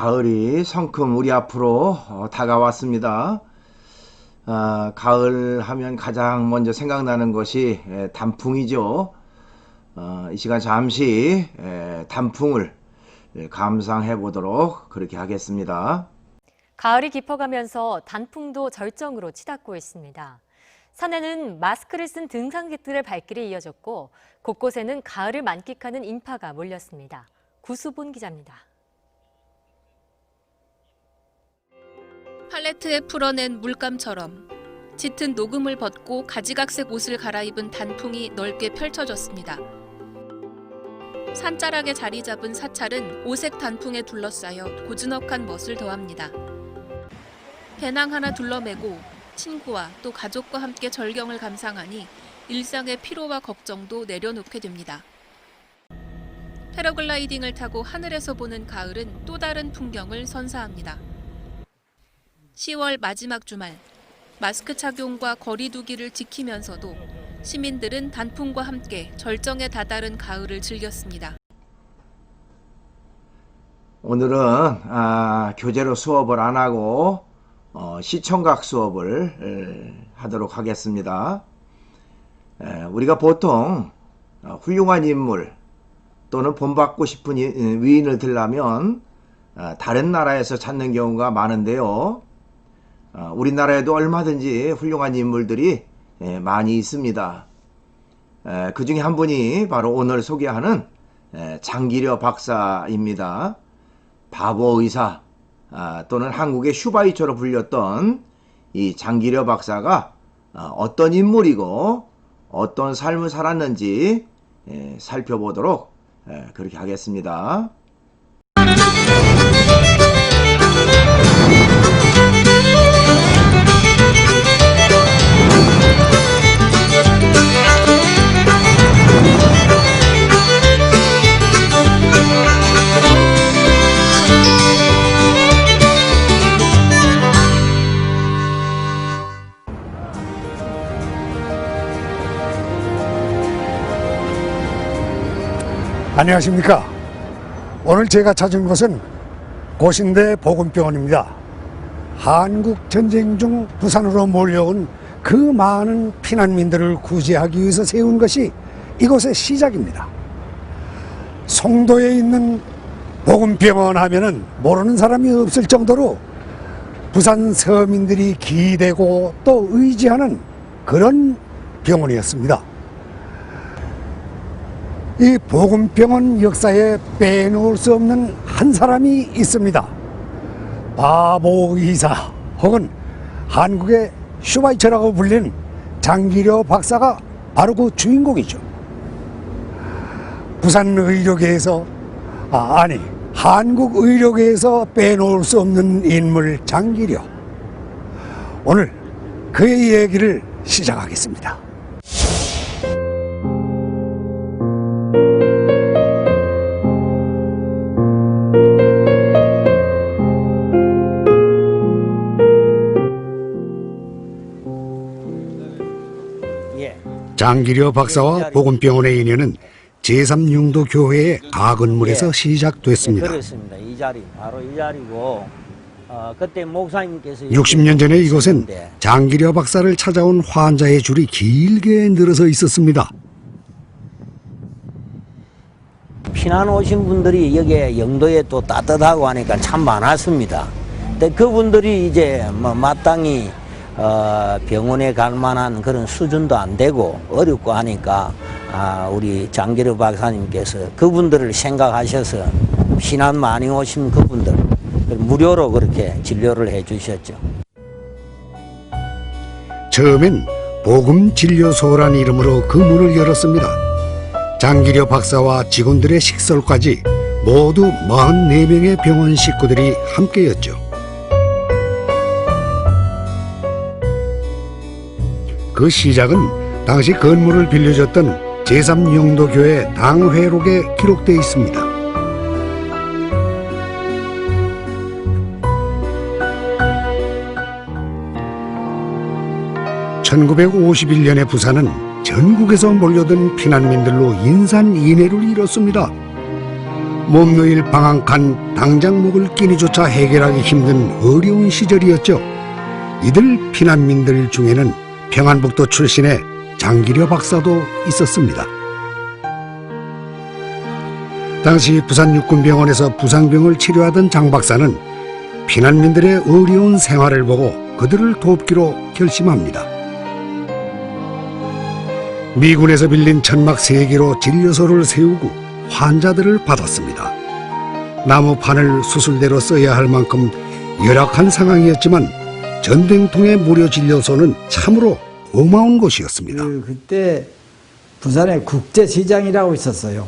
가을이 성큼 우리 앞으로 다가왔습니다. 가을 하면 가장 먼저 생각나는 것이 단풍이죠. 이 시간 잠시 단풍을 감상해 보도록 그렇게 하겠습니다. 가을이 깊어가면서 단풍도 절정으로 치닫고 있습니다. 산에는 마스크를 쓴 등산객들의 발길이 이어졌고 곳곳에는 가을을 만끽하는 인파가 몰렸습니다. 구수본 기자입니다. 팔레트에 풀어낸 물감처럼 짙은 녹음을 벗고 가지각색 옷을 갈아입은 단풍이 넓게 펼쳐졌습니다. 산자락에 자리 잡은 사찰은 오색 단풍에 둘러싸여 고즈넉한 멋을 더합니다. 배낭 하나 둘러매고 친구와 또 가족과 함께 절경을 감상하니 일상의 피로와 걱정도 내려놓게 됩니다. 패러글라이딩을 타고 하늘에서 보는 가을은 또 다른 풍경을 선사합니다. 10월 마지막 주말, 마스크 착용과 거리 두기를 지키면서도 시민들은 단풍과 함께 절정에 다다른 가을을 즐겼습니다. 오늘은 교재로 수업을 안 하고 시청각 수업을 하도록 하겠습니다. 우리가 보통 훌륭한 인물 또는 본받고 싶은 위인을 들려면 다른 나라에서 찾는 경우가 많은데요. 우리나라에도 얼마든지 훌륭한 인물들이 많이 있습니다. 그 중에 한 분이 바로 오늘 소개하는 장기려 박사입니다. 바보 의사 또는 한국의 슈바이처로 불렸던 이 장기려 박사가 어떤 인물이고 어떤 삶을 살았는지 살펴보도록 그렇게 하겠습니다. 안녕하십니까. 오늘 제가 찾은 곳은 고신대 보건병원입니다. 한국 전쟁 중 부산으로 몰려온 그 많은 피난민들을 구제하기 위해서 세운 것이 이곳의 시작입니다. 송도에 있는 보건병원 하면은 모르는 사람이 없을 정도로 부산 서민들이 기대고 또 의지하는 그런 병원이었습니다. 이 보건병원 역사에 빼놓을 수 없는 한 사람이 있습니다. 바보 의사 혹은 한국의 슈바이처라고 불리는 장기려 박사가 바로 그 주인공이죠. 부산 의료계에서 한국 의료계에서 빼놓을 수 없는 인물 장기려. 오늘 그의 얘기를 시작하겠습니다. 장기려 박사와 보건병원의 인연은 제3융도 교회의 가건물에서 시작됐습니다. 그렇습니다. 이 자리, 바로 이 자리고, 그때 목사님께서 60년 전에 이곳엔 장기려 박사를 찾아온 환자의 줄이 길게 늘어서 있었습니다. 피난 오신 분들이 여기에 영도에 또 따뜻하고 하니까 참 많았습니다. 근데 그분들이 이제 마땅히 병원에 갈 만한 그런 수준도 안 되고 어렵고 하니까 우리 장기려 박사님께서 그분들을 생각하셔서 피난 많이 오신 그분들 무료로 그렇게 진료를 해 주셨죠. 처음엔 복음진료소라는 이름으로 그 문을 열었습니다. 장기려 박사와 직원들의 식솔까지 모두 44명의 병원 식구들이 함께였죠. 그 시작은 당시 건물을 빌려줬던 제3융도교회 당회록에 기록되어 있습니다. (1951년의) 부산은 전국에서 몰려든 피난민들로 인산인해를 이뤘습니다. 몸놓일 방황간 당장 먹을 끼니조차 해결하기 힘든 어려운 시절이었죠. 이들 피난민들 중에는 평안북도 출신의 장기려 박사도 있었습니다. 당시 부산육군병원에서 부상병을 치료하던 장 박사는 피난민들의 어려운 생활을 보고 그들을 돕기로 결심합니다. 미군에서 빌린 천막 3개로 진료소를 세우고 환자들을 받았습니다. 나무판을 수술대로 써야 할 만큼 열악한 상황이었지만 전쟁통의 무료 진료소는 참으로 고마운 곳이었습니다. 그때 부산에 국제시장이라고 있었어요.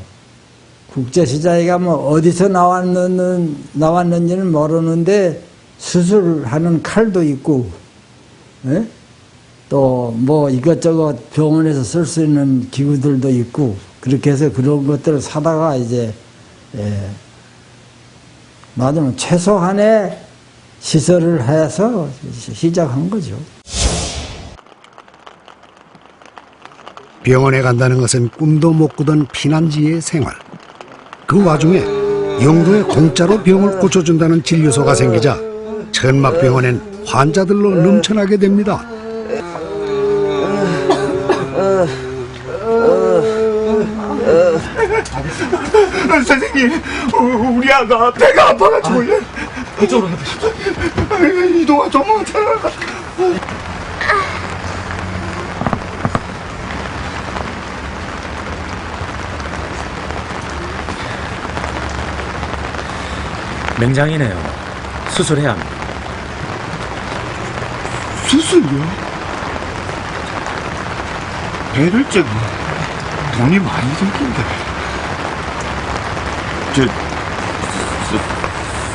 국제시장에 가면 어디서 나왔는지는 모르는데 수술하는 칼도 있고, 또 뭐 이것저것 병원에서 쓸 수 있는 기구들도 있고, 그렇게 해서 그런 것들을 사다가 이제 맞으면 최소한의 시설을 해서 시작한 거죠. 병원에 간다는 것은 꿈도 못 꾸던 피난지의 생활. 그 와중에 영도에 공짜로 병을 고쳐준다는 진료소가 생기자 천막병원엔 환자들로 넘쳐나게 됩니다. 선생님, 우리 아가 배가 아파가지고요. 이쪽으로 이동아 좀 못하나. 맹장이네요. 수술해야 합니다. 수술요? 배를 째고 돈이 많이 들긴데.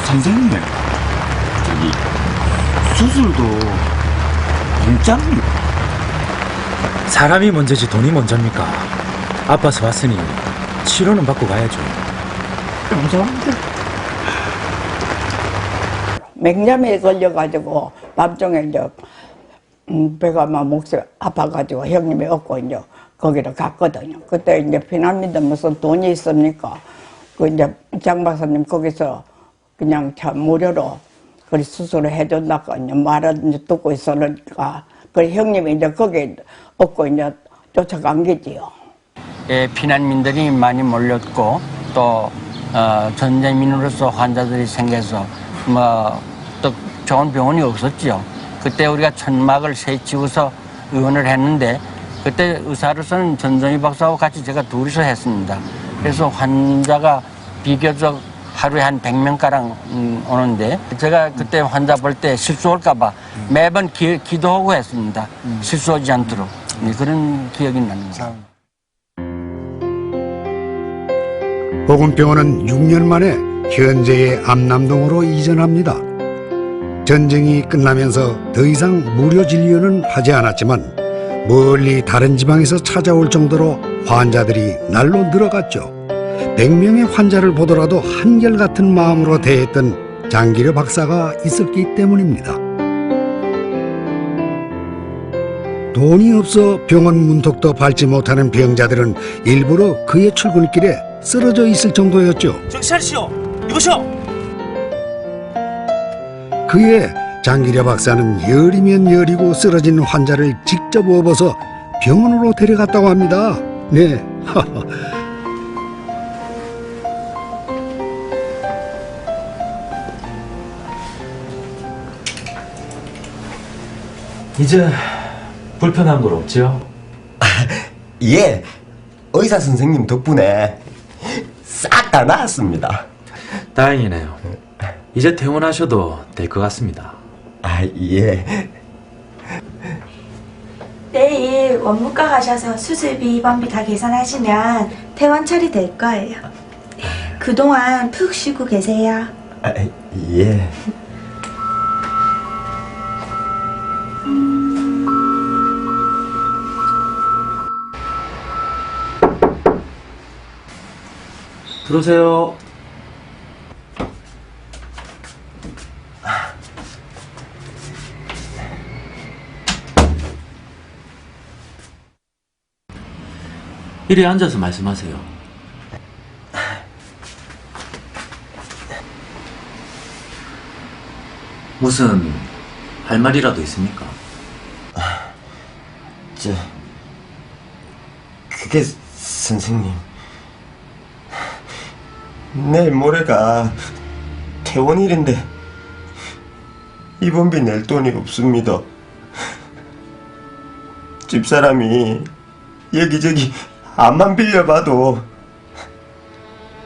선생님, 저기 수술도 공짜입니까? 사람이 먼저지 돈이 먼저입니까? 아파서 왔으니 치료는 받고 가야죠. 감사합니다. 맹점에 걸려가지고 밤중에 이제 배가 막 목이 아파가지고 형님이 얻고 이제 거기로 갔거든요. 그때 이제 피난민들 무슨 돈이 있습니까? 그 이제 장 박사님 거기서 그냥 참 무료로 그 수술을 해준다고 이제 말을 이제 듣고 있으니까 그 형님이 이제 거기 얻고 이제 쫓아간 게지요. 피난민들이 많이 몰렸고 또 전쟁민으로서 환자들이 생겨서 또 좋은 병원이 없었죠. 그때 우리가 천막을 세치고서 의원을 했는데 그때 의사로서는 전정희 박사하고 같이 제가 둘이서 했습니다. 그래서 환자가 비교적 하루에 한 100명가량 오는데 제가 그때 환자 볼 때 실수할까 봐 매번 기도하고 했습니다. 실수하지 않도록. 그런 기억이 납니다. 보건병원은 6년 만에 현재의 암남동으로 이전합니다. 전쟁이 끝나면서 더 이상 무료 진료는 하지 않았지만 멀리 다른 지방에서 찾아올 정도로 환자들이 날로 늘어갔죠. 100명의 환자를 보더라도 한결같은 마음으로 대했던 장기려 박사가 있었기 때문입니다. 돈이 없어 병원 문턱도 밟지 못하는 병자들은 일부러 그의 출근길에 쓰러져 있을 정도였죠. 정신 차리시오. 이보시오. 그의 장기려 박사는 열이면 열이고 쓰러진 환자를 직접 업어서 병원으로 데려갔다고 합니다. 네. 이제 불편한 건 없지요? 예, 의사 선생님 덕분에 싹 다 나았습니다. 다행이네요. 이제 퇴원하셔도 될 것 같습니다. 예. 내일 원무과 가셔서 수술비, 입원비 다 계산하시면 퇴원 처리될 거예요. 그동안 푹 쉬고 계세요. 예. 들어오세요. 이리 앉아서 말씀하세요. 무슨 할 말이라도 있습니까? 그게 선생님, 내일 모레가 퇴원일인데 입원비 낼 돈이 없습니다. 집사람이 여기저기 암만 빌려봐도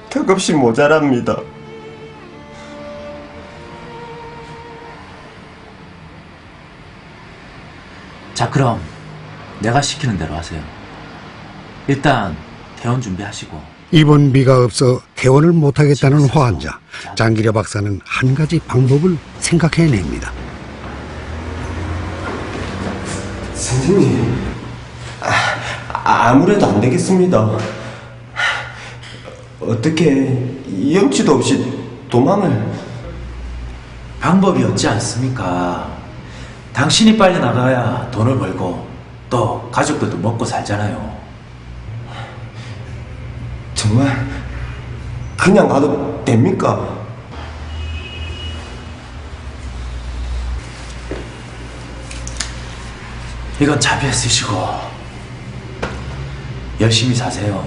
턱없이 모자랍니다. 자, 그럼 내가 시키는 대로 하세요. 일단 퇴원 준비하시고. 입원비가 없어 퇴원을 못하겠다는 환자. 장기려 박사는 한 가지 방법을 생각해냅니다. 선생님, 아무래도 안 되겠습니다. 어떻게 염치도 없이 도망을... 방법이 없지 않습니까? 당신이 빨리 나가야 돈을 벌고 또 가족들도 먹고 살잖아요. 정말 그냥 가도 됩니까? 이건 차비에 쓰시고 열심히 사세요.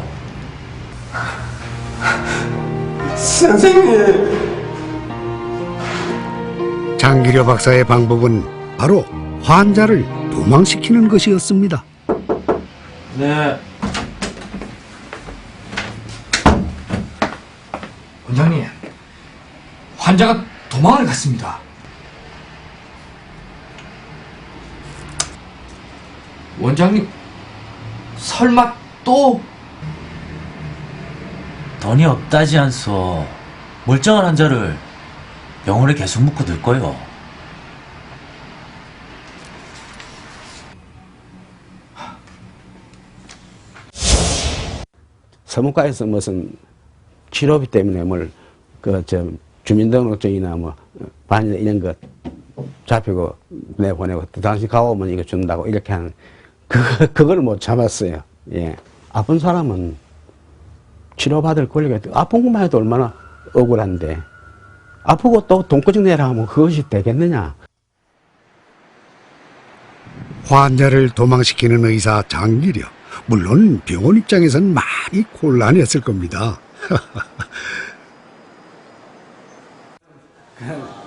선생님! 장기려 박사의 방법은 바로 환자를 도망시키는 것이었습니다. 네. 원장님, 환자가 도망을 갔습니다. 원장님, 설마 또? 돈이 없다지 않소. 멀쩡한 환자를 병원에 계속 묵고 들 거요. 서문과에서 무슨 치료비 때문에 주민등록증이나 반이나 이런 거 잡히고 내보내고 당신 가오면 이거 준다고 이렇게 하는 그걸 못 참았어요. 예. 아픈 사람은 치료받을 권리가 있다. 아픈 것만 해도 얼마나 억울한데 아프고 또 돈까지 내라 하면 그것이 되겠느냐. 환자를 도망시키는 의사 장기려. 물론 병원 입장에선 많이 곤란했을 겁니다.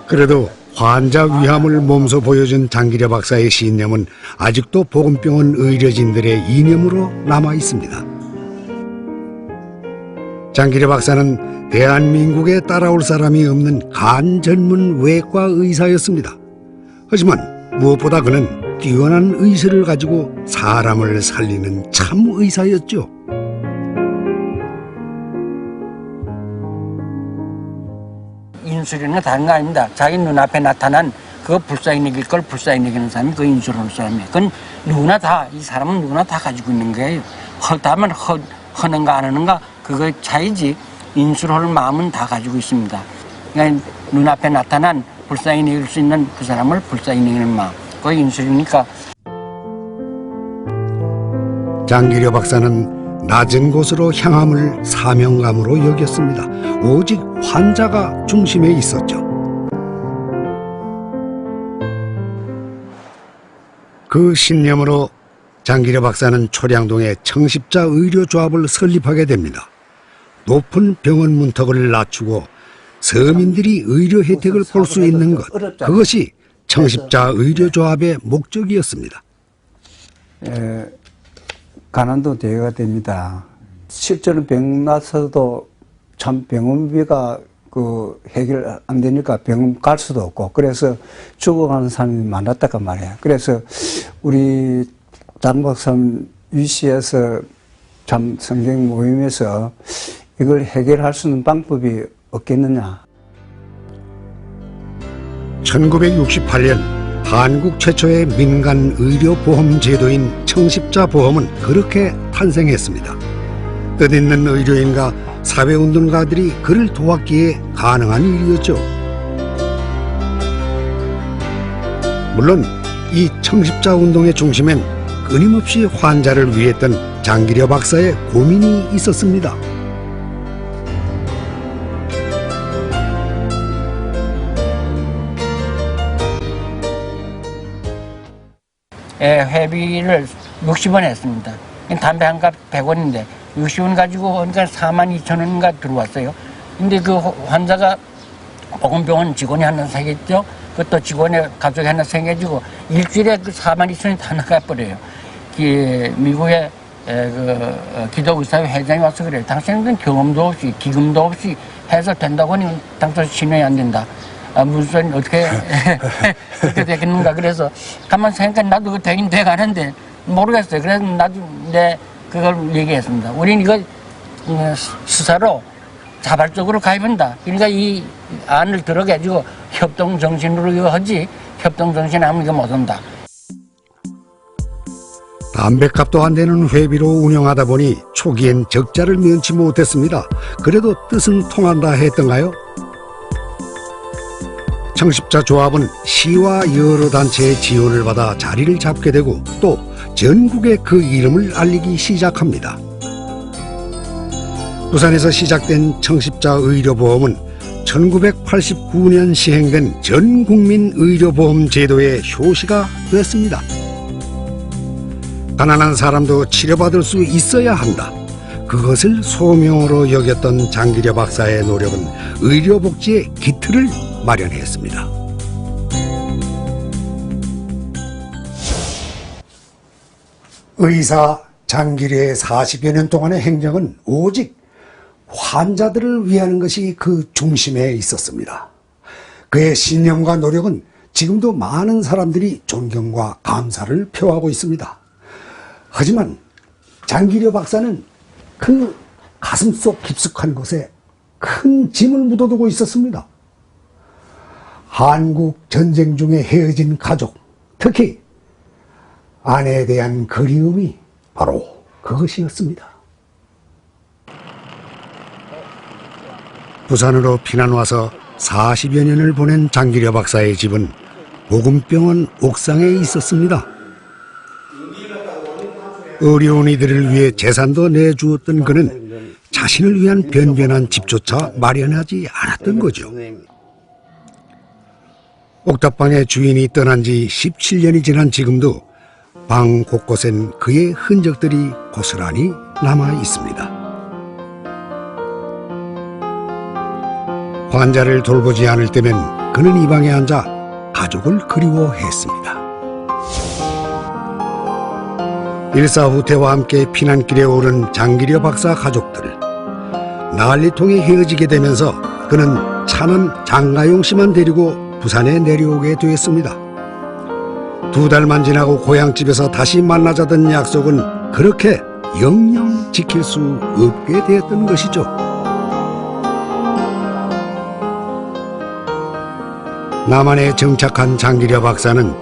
그래도 환자 위함을 몸소 보여준 장기려 박사의 신념은 아직도 보건병원 의료진들의 이념으로 남아 있습니다. 장기려 박사는 대한민국에 따라올 사람이 없는 간 전문 외과 의사였습니다. 하지만 무엇보다 그는 뛰어난 의술을 가지고 사람을 살리는 참 의사였죠. 인술이는 다른 거 아닙니다. 자기 눈앞에 나타난 그거 불쌍히 여길 걸 불쌍히 여기는 사람이 그 인술하는 사람이에요. 그건 누구나 다, 이 사람은 누구나 다 가지고 있는 거예요. 다만 허는가 안 하는가 그거의 차이지 인술할 마음은 다 가지고 있습니다. 그러니까 눈앞에 나타난 불쌍히 여길 수 있는 그 사람을 불쌍히 여기는 마음. 그게 인술이니까. 장기려 박사는 낮은 곳으로 향함을 사명감으로 여겼습니다. 오직 환자가 중심에 있었죠. 그 신념으로 장기려 박사는 초량동에 청십자 의료조합을 설립하게 됩니다. 높은 병원 문턱을 낮추고 서민들이 의료 혜택을 볼 수 있는 것, 그것이 청십자 의료조합의 목적이었습니다. 가난도 대여가 됩니다. 실제로 병 나서도 참 병원비가 해결 안 되니까 병원 갈 수도 없고 그래서 죽어가는 사람이 많았다고 말이에요. 그래서 우리 장박사님 위시에서 참 성경 모임에서 이걸 해결할 수 있는 방법이 없겠느냐. 1968년 한국 최초의 민간 의료보험 제도인 청십자보험은 그렇게 탄생했습니다. 뜻있는 의료인과 사회운동가들이 그를 도왔기에 가능한 일이었죠. 물론 이 청십자운동의 중심엔 끊임없이 환자를 위했던 장기려 박사의 고민이 있었습니다. 회비를 60원 했습니다. 담배 한 갑 100원인데 60원 가지고 그러니까 42,000원인가 들어왔어요. 근데 그 환자가 보건병원 직원이 하나 생겼죠. 그것도 직원의 가족이 하나 생겨지고 일주일에 그 42,000원이 다 나가버려요. 미국의 기독의사회 회장이 와서 그래요. 당신은 경험도 없이 기금도 없이 해서 된다고 하니 당신 신뢰이 안 된다. 무슨 어떻게 그렇게 되겠는가. 그래서 가만 생각해 나도 그 되긴 돼가는데 모르겠어요. 그래서 나도 그걸 얘기했습니다. 우리는 이거 수사로 자발적으로 가입한다. 그러니까 이 안을 들어가지고 협동 정신으로 이거 하지 협동 정신 하면 이거 못 한다. 담배값도 안 되는 회비로 운영하다 보니 초기엔 적자를 면치 못했습니다. 그래도 뜻은 통한다 했던가요? 청십자 조합은 시와 여러 단체의 지원을 받아 자리를 잡게 되고 또 전국에 그 이름을 알리기 시작합니다. 부산에서 시작된 청십자 의료보험은 1989년 시행된 전국민 의료보험 제도의 효시가 됐습니다. 가난한 사람도 치료받을 수 있어야 한다. 그것을 소명으로 여겼던 장기려 박사의 노력은 의료복지의 기틀을 마련했습니다. 의사 장기려의 40여 년 동안의 행적은 오직 환자들을 위하는 것이 그 중심에 있었습니다. 그의 신념과 노력은 지금도 많은 사람들이 존경과 감사를 표하고 있습니다. 하지만 장기려 박사는 그 가슴속 깊숙한 곳에 큰 짐을 묻어두고 있었습니다. 한국 전쟁 중에 헤어진 가족, 특히 아내에 대한 그리움이 바로 그것이었습니다. 부산으로 피난와서 40여 년을 보낸 장기려 박사의 집은 보금병원 옥상에 있었습니다. 어려운 이들을 위해 재산도 내주었던 그는 자신을 위한 변변한 집조차 마련하지 않았던 거죠. 옥탑방의 주인이 떠난 지 17년이 지난 지금도 방 곳곳엔 그의 흔적들이 고스란히 남아 있습니다. 환자를 돌보지 않을 때면 그는 이 방에 앉아 가족을 그리워했습니다. 일사후퇴와 함께 피난길에 오른 장기려 박사 가족들. 난리통에 헤어지게 되면서 그는 차는 장가용 씨만 데리고 부산에 내려오게 되었습니다. 2달만 지나고 고향집에서 다시 만나자던 약속은 그렇게 영영 지킬 수 없게 되었던 것이죠. 남한에 정착한 장기려 박사는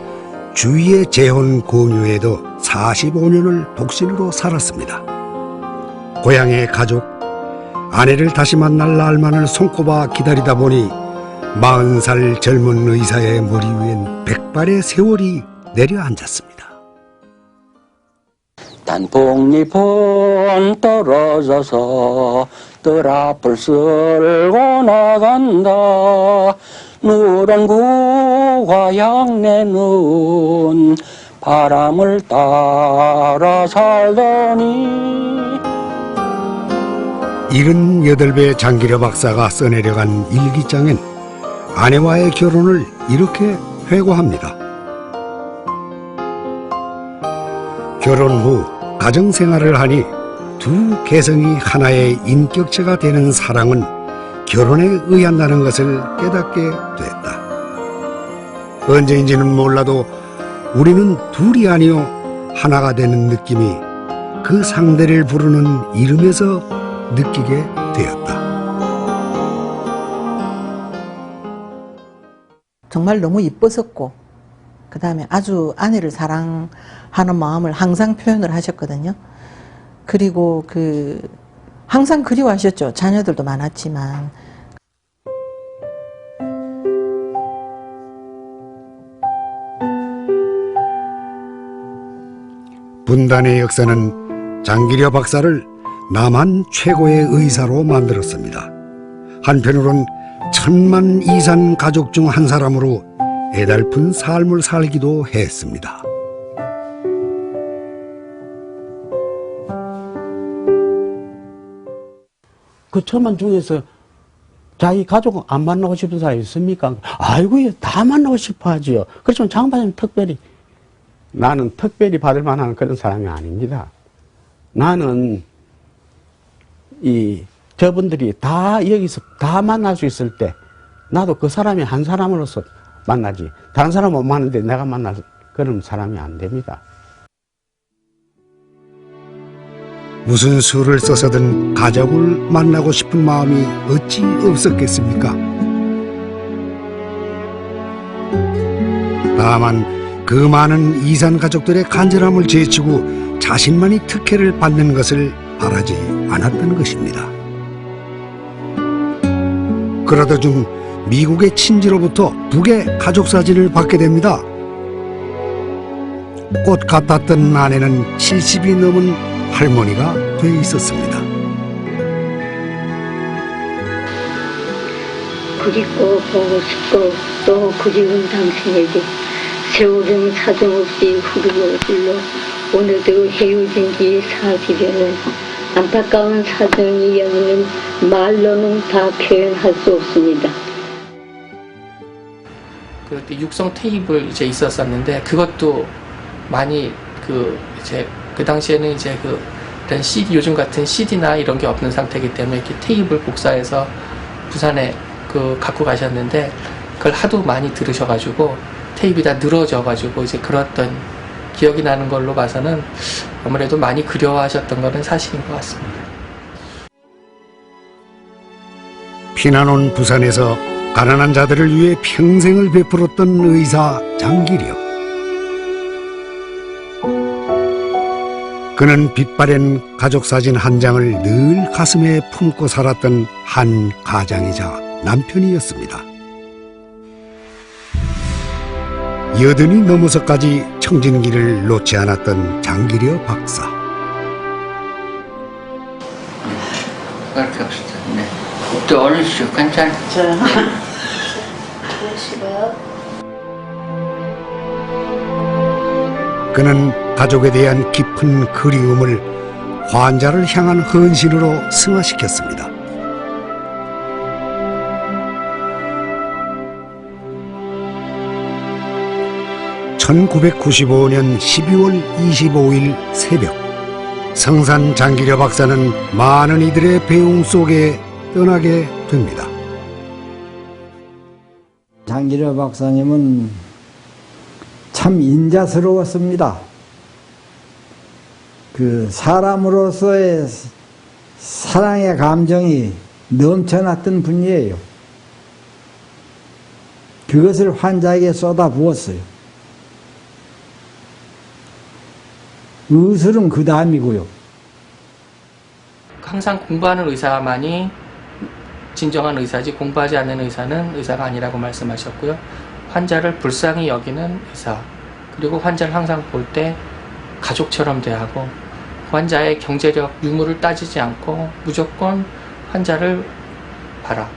주위의 재혼 권유에도 45년을 독신으로 살았습니다. 고향의 가족, 아내를 다시 만날 날만을 손꼽아 기다리다 보니 40살 젊은 의사의 머리 위엔 100발의 세월이 내려앉았습니다. 단풍잎은 떨어져서 뜰앞을 쓸고 나간다. 누런 구와 양내는 바람을 따라 살더니 78배 장기려 박사가 써내려간 일기장엔 아내와의 결혼을 이렇게 회고합니다. 결혼 후 가정생활을 하니 두 개성이 하나의 인격체가 되는 사랑은 결혼에 의한다는 것을 깨닫게 됐다. 언제인지는 몰라도 우리는 둘이 아니요 하나가 되는 느낌이 그 상대를 부르는 이름에서 느끼게 되었다. 정말 너무 이뻤었고 그 다음에 아주 아내를 사랑하는 마음을 항상 표현을 하셨거든요. 그리고 항상 그리워하셨죠. 자녀들도 많았지만. 분단의 역사는 장기려 박사를 남한 최고의 의사로 만들었습니다. 한편으론 1000만 이산 가족 중 한 사람으로 애달픈 삶을 살기도 했습니다. 그 천만 중에서 자기 가족 안 만나고 싶은 사람이 있습니까? 아이고, 다 만나고 싶어 하지요. 그렇지만 장반님 특별히, 나는 특별히 받을 만한 그런 사람이 아닙니다. 나는 저분들이 다 여기서 다 만날 수 있을 때, 나도 그 사람이 한 사람으로서 만나지. 다른 사람 못 만나는데 내가 만날 그런 사람이 안 됩니다. 무슨 수를 써서든 가족을 만나고 싶은 마음이 어찌 없었겠습니까? 다만 그 많은 이산 가족들의 간절함을 제치고 자신만이 특혜를 받는 것을 바라지 않았던 것입니다. 그러던 중 미국의 친지로부터 북의 가족 사진을 받게 됩니다. 꽃 같았던 아내는 70이 넘은 할머니가 돼 있었습니다. 그립고 보고 싶고 또 그리운 당신에게 세월은 사정없이 흐르고 오늘도 헤어진 지 40여년 안타까운 사정의 이야기는 말로는 다 표현할 수 없습니다. 그때 육성 테이블 이제 있었었는데 그것도 많이 그 당시에는 이제 이런 CD, 요즘 같은 CD나 이런 게 없는 상태이기 때문에 이렇게 테이블 복사해서 부산에 갖고 가셨는데 그걸 하도 많이 들으셔가지고 테이프가 다 늘어져가지고 이제 그랬던 기억이 나는 걸로 봐서는 아무래도 많이 그리워하셨던 거는 사실인 것 같습니다. 피난 온 부산에서 가난한 자들을 위해 평생을 베풀었던 의사 장기려. 그는 빛바랜 가족사진 한 장을 늘 가슴에 품고 살았던 한 가장이자 남편이었습니다. 80이 넘어서까지 청진기를 놓지 않았던 장기려 박사. 그렇게 없었네. 또 얼으시오. 괜찮아. 그는 가족에 대한 깊은 그리움을 환자를 향한 헌신으로 승화시켰습니다. (1995년 12월 25일) 새벽, 성산 장기려 박사는 많은 이들의 배웅 속에 떠나게 됩니다. 장기려 박사님은 참 인자스러웠습니다. 그 사람으로서의 사랑의 감정이 넘쳐났던 분이에요. 그것을 환자에게 쏟아부었어요. 의술은 그 다음이고요. 항상 공부하는 의사만이 진정한 의사지 공부하지 않는 의사는 의사가 아니라고 말씀하셨고요. 환자를 불쌍히 여기는 의사, 그리고 환자를 항상 볼 때 가족처럼 대하고 환자의 경제력 유무를 따지지 않고 무조건 환자를 봐라.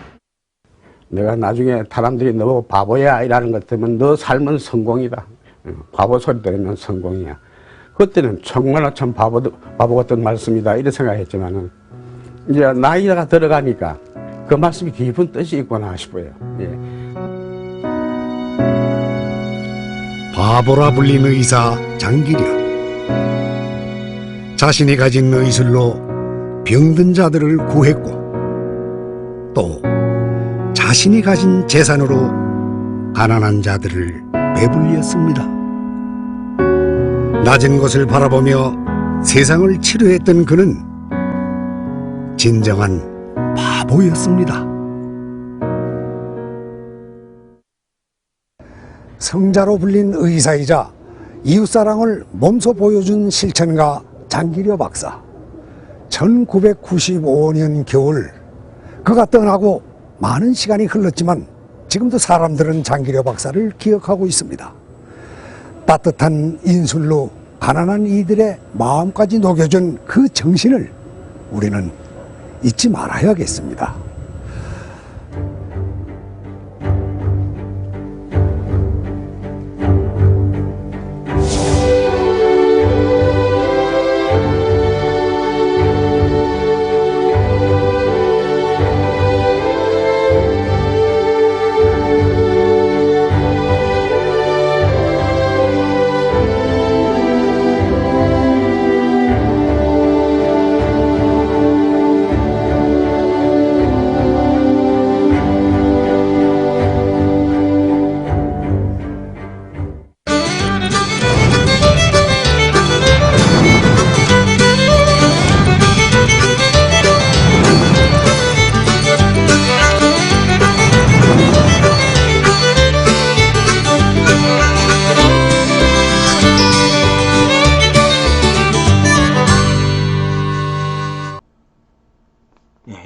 내가 나중에 사람들이 너 바보야 이라는 것 때문에 너 삶은 성공이다. 바보 소리 들으면 성공이야. 그때는 정말로 참 바보 같은 말씀이다 이런 생각했지만은 이제 나이가 들어가니까 그 말씀이 깊은 뜻이 있구나 싶어요. 예. 바보라 불린 의사 장기려. 자신이 가진 의술로 병든 자들을 구했고 또 자신이 가진 재산으로 가난한 자들을 배불리었습니다. 낮은 곳을 바라보며 세상을 치료했던 그는 진정한 바보였습니다. 성자로 불린 의사이자 이웃사랑을 몸소 보여준 실천가 장기려 박사. 1995년 겨울 그가 떠나고 많은 시간이 흘렀지만 지금도 사람들은 장기려 박사를 기억하고 있습니다. 따뜻한 인술로 가난한 이들의 마음까지 녹여준 그 정신을 우리는 잊지 말아야겠습니다.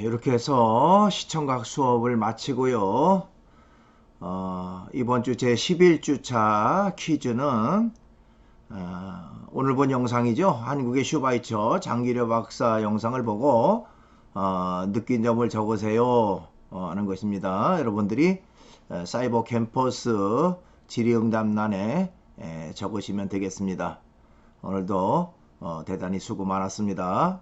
이렇게 해서 시청각 수업을 마치고요. 이번 주 제 11주차 퀴즈는 오늘 본 영상이죠. 한국의 슈바이처 장기려 박사 영상을 보고 느낀 점을 적으세요 하는 것입니다. 여러분들이 사이버 캠퍼스 질의응답란에 적으시면 되겠습니다. 오늘도 대단히 수고 많았습니다.